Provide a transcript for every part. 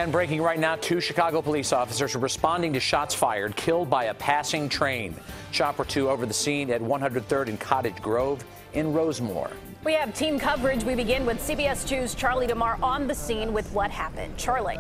And breaking right now, 2 Chicago police officers are responding to shots fired, killed by a passing train. Chopper 2 over the scene at 103rd and Cottage Grove in Rosemore. We have team coverage. We begin with CBS 2's Charlie DeMar on the scene with what happened. Charlie.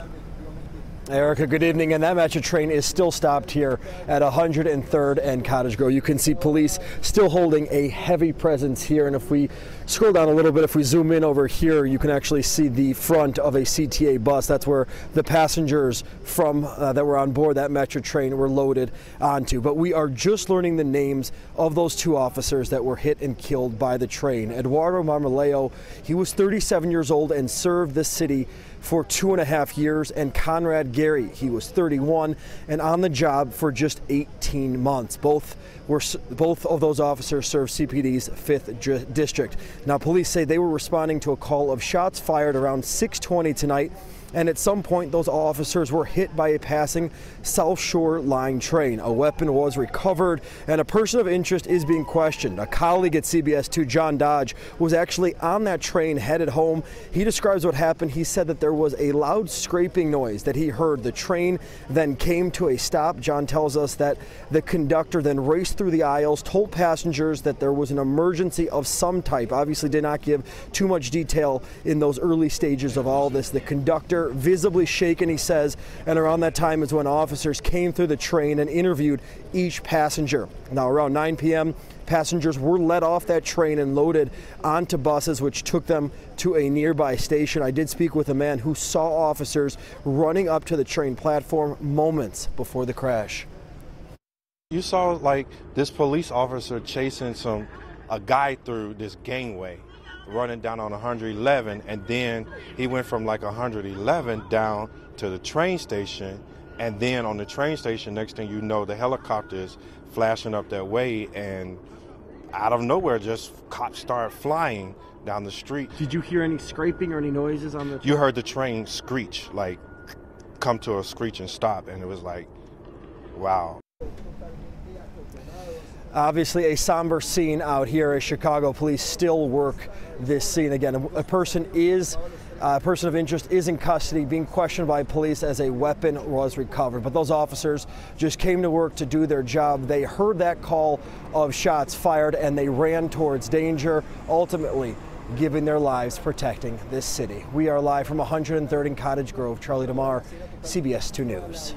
Erica, good evening. And that Metro train is still stopped here at 103rd and Cottage Grove. You can see police still holding a heavy presence here. And if we scroll down a little bit, if we zoom in over here, you can actually see the front of a CTA bus. That's where the passengers from that were on board that Metro train were loaded onto. But we are just learning the names of those 2 officers that were hit and killed by the train. Eduardo Marmoleo, he was 37 years old and served the city for 2.5 years, and Conrad Gary, he was 31 and on the job for just 18 months. Both of those officers served CPD's 5th district. Now, police say they were responding to a call of shots fired around 6:20 tonight. And at some point, those officers were hit by a passing South Shore Line train. A weapon was recovered, and a person of interest is being questioned. A colleague at CBS 2, John Dodge, was actually on that train headed home. He describes what happened. He said that there was a loud scraping noise that he heard. The train then came to a stop. John tells us that the conductor then raced through the aisles, told passengers that there was an emergency of some type. Obviously did not give too much detail in those early stages of all this. The conductor visibly shaken, he says, and around that time is when officers came through the train and interviewed each passenger. Now, around 9 p.m., passengers were let off that train and loaded onto buses, which took them to a nearby station. I did speak with a man who saw officers running up to the train platform moments before the crash. You saw like this police officer chasing a guy through this gangway, running down on 111, and then he went from like 111 down to the train station, and then on the train station, next thing you know, the helicopters flashing up that way, and out of nowhere, just cops started flying down the street. Did you hear any scraping or any noises on the train? You heard the train screech, like come to a screech and stop, and it was like, wow. Obviously a somber scene out here as Chicago police still work this scene. Again, a person of interest is in custody, being questioned by police as a weapon was recovered. But those officers just came to work to do their job. They heard that call of shots fired and they ran towards danger, ultimately giving their lives protecting this city. We are live from 103rd and Cottage Grove. Charlie DeMar, CBS 2 News.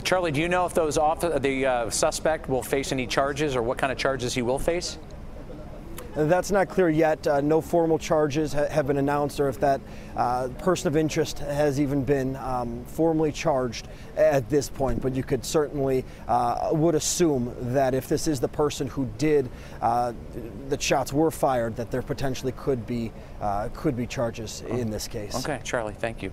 Charlie, do you know if the suspect will face any charges or what kind of charges he will face? That's not clear yet. No formal charges have been announced, or if that person of interest has even been formally charged at this point. But you could certainly would assume that if this is the person who did the shots were fired, that there potentially could be charges in this case. Okay, Charlie, thank you.